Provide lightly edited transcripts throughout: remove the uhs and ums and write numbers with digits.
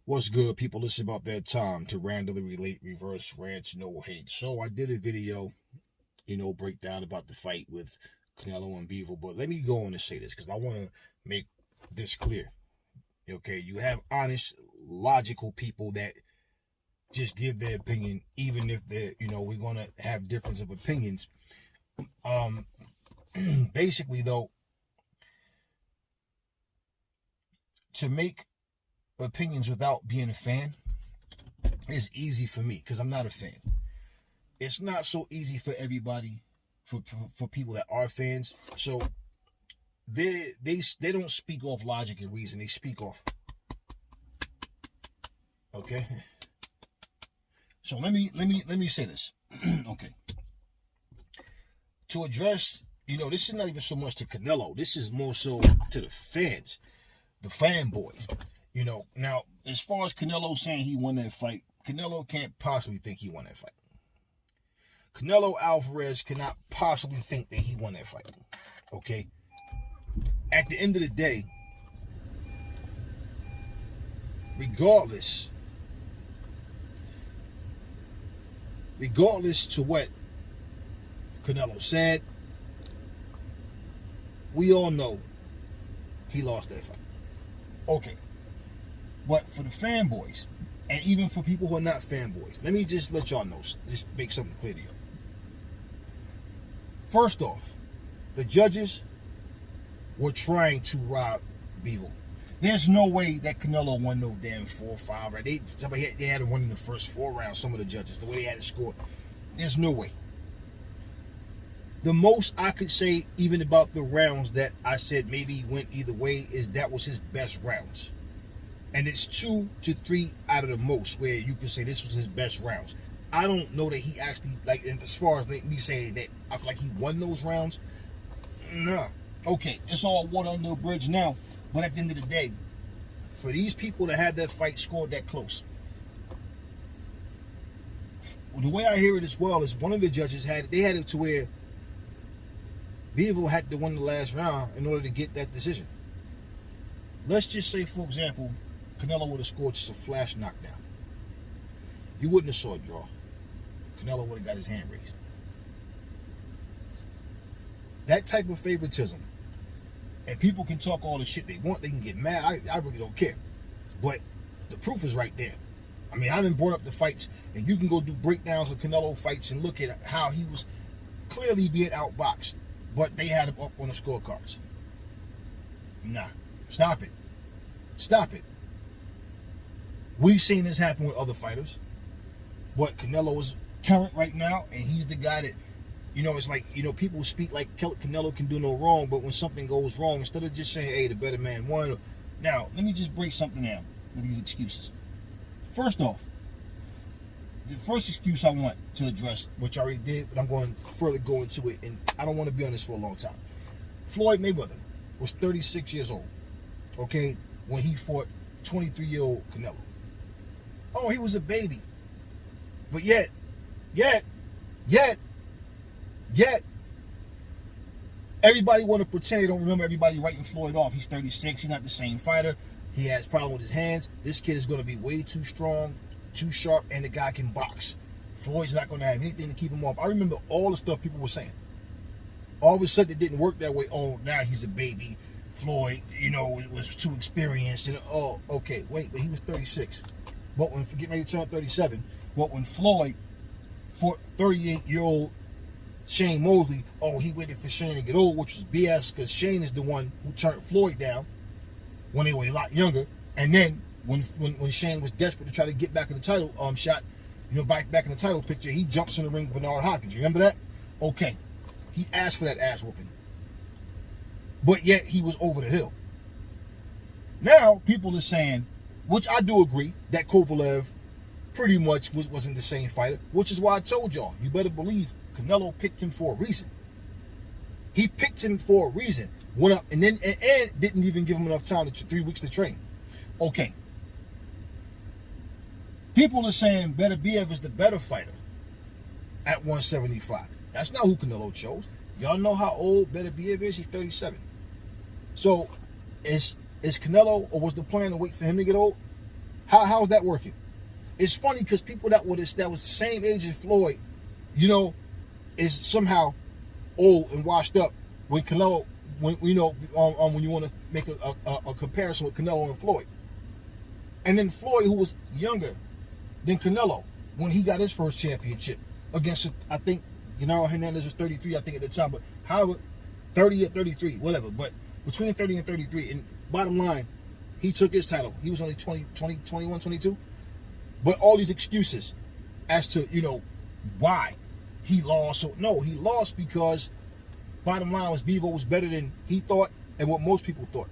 What's good, people? It's about that time to randomly relate reverse rants, no hate. So I did a video, breakdown about the fight with Canelo and Bivol. But let me go on and say this because I want to make this clear. Okay, you have honest, logical people that just give their opinion, even if we're gonna have difference of opinions. Um, Basically though, to make opinions without being a fan is easy for me because I'm not a fan. It's not so easy for everybody, for people that are fans. So they don't speak off logic and reason. They speak off. Okay. So let me say this. Okay. To address, this is not even so much to Canelo. This is more so to the fans, the fanboys. Now as far as Canelo saying he won that fight, Canelo can't possibly think he won that fight. Canelo Alvarez cannot possibly think that he won that fight. Okay? At the end of the day, regardless to what Canelo said, we all know he lost that fight. Okay. But for the fanboys, and even for people who are not fanboys, let me just let y'all know, just make something clear to y'all. First off, the judges were trying to rob Bivol. There's no way that Canelo won no damn 4 or 5. Right? They had to win in the first 4 rounds, some of the judges, the way they had it scored. There's no way. The most I could say, even about the rounds that I said maybe went either way, is that was his best rounds. And it's 2 to 3 out of the most where you can say this was his best rounds. I don't know that he actually, as far as me saying that I feel like he won those rounds, nah. Okay, it's all water under the bridge now. But at the end of the day, for these people that had that fight scored that close, the way I hear it as well is one of the judges had it to where Bivol had to win the last round in order to get that decision. Let's just say, for example, Canelo would have scored just a flash knockdown. You wouldn't have saw a draw. Canelo would have got his hand raised. That type of favoritism, and people can talk all the shit they want, they can get mad, I really don't care. But the proof is right there. I mean, I done brought up the fights, and you can go do breakdowns of Canelo fights and look at how he was clearly being outboxed, but they had him up on the scorecards. Nah, stop it. Stop it. We've seen this happen with other fighters, but Canelo is current right now, and he's the guy that, it's like, people speak like Canelo can do no wrong, but when something goes wrong, instead of just saying, hey, the better man won. Now, let me just break something down with these excuses. First off, the first excuse I want to address, which I already did, but I'm going to further go into it, and I don't want to be on this for a long time. Floyd Mayweather was 36 years old, okay, when he fought 23-year-old Canelo. Oh, he was a baby. But yet, everybody want to pretend they don't remember everybody writing Floyd off. He's 36. He's not the same fighter. He has problem with his hands. This kid is going to be way too strong, too sharp, and the guy can box. Floyd's not going to have anything to keep him off. I remember all the stuff people were saying. All of a sudden, it didn't work that way. Oh, now he's a baby. Floyd, it was too experienced. And oh, okay, wait, but he was 36. But when getting ready to turn 37, but when Floyd fought 38-year-old Shane Mosley, oh, he waited for Shane to get old, which was BS, because Shane is the one who turned Floyd down when they were a lot younger. And then when Shane was desperate to try to get back in the title shot, back in the title picture, he jumps in the ring with Bernard Hopkins. You remember that? Okay. He asked for that ass whooping. But yet he was over the hill. Now people are saying, which I do agree, that Kovalev pretty much wasn't the same fighter, which is why I told y'all, you better believe Canelo picked him for a reason. He picked him for a reason. Went up and then and didn't even give him enough time, 3 weeks to train. Okay. People are saying Beterbiev is the better fighter at 175. That's not who Canelo chose. Y'all know how old Beterbiev is? He's 37. So is Canelo, or was the plan to wait for him to get old? How's that working? It's funny because people that was the same age as Floyd, you know, is somehow old and washed up when Canelo, when you know, when you want to make a comparison with Canelo and Floyd. And then Floyd, who was younger than Canelo when he got his first championship against, I think, Hernandez was 33, I think, at the time, but however, 30 or 33, whatever, but between 30 and 33, and bottom line, he took his title. He was only 21, 22. But all these excuses as to, why he lost. So, no, he lost because bottom line was Bivol was better than he thought and what most people thought.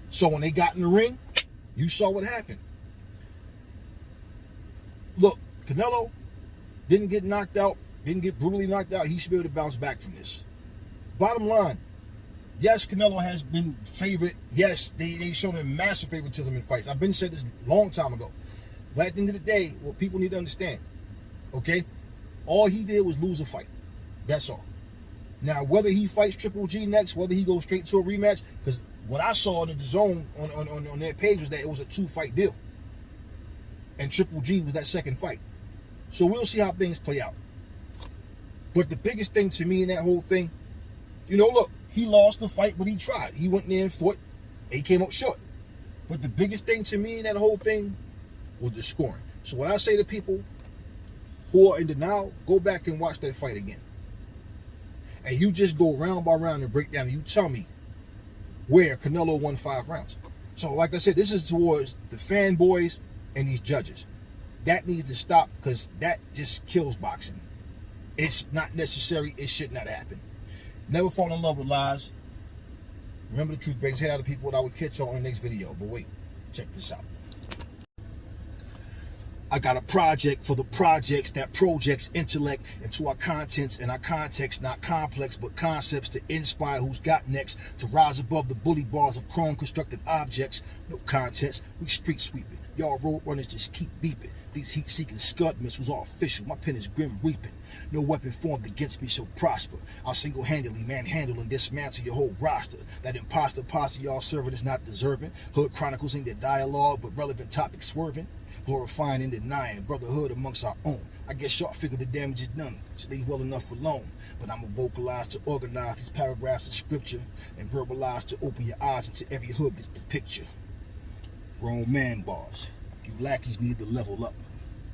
So when they got in the ring, you saw what happened. Look, Canelo didn't get knocked out, didn't get brutally knocked out. He should be able to bounce back from this. Bottom line, yes, Canelo has been favored. Yes, they showed him massive favoritism in fights. I've been said this a long time ago. But at the end of the day, what people need to understand, okay, all he did was lose a fight. That's all. Now, whether he fights Triple G next, whether he goes straight to a rematch, because what I saw in the zone on their page was that it was a 2-fight deal. And Triple G was that second fight. So we'll see how things play out. But the biggest thing to me in that whole thing, look, he lost the fight, but he tried. He went in there and fought, and he came up short. But the biggest thing to me in that whole thing was the scoring. So when I say to people who are in denial, go back and watch that fight again. And you just go round by round and break down, and you tell me where Canelo won 5 rounds. So like I said, this is towards the fanboys and these judges. That needs to stop because that just kills boxing. It's not necessary. It should not happen. Never fall in love with lies. Remember, the truth brings hell to people. That I would catch y'all in the next video. But wait, check this out. I got a project for the projects that projects intellect into our contents and our context, not complex, but concepts to inspire who's got next, to rise above the bully bars of chrome constructed objects. No contents, we street sweeping. Y'all road runners just keep beeping. These heat-seeking scud missiles are official. My pen is grim reaping. No weapon formed against me shall prosper. I'll single-handedly manhandle and dismantle your whole roster. That imposter posse y'all serving is not deserving. Hood chronicles in their dialogue, but relevant topics swerving. Glorifying and denying brotherhood amongst our own. I guess y'all figure the damage is done, so leave well enough alone. But I'ma vocalize to organize these paragraphs of scripture and verbalize to open your eyes into every hood gets the picture. Grown man bars. You lackeys need to level up.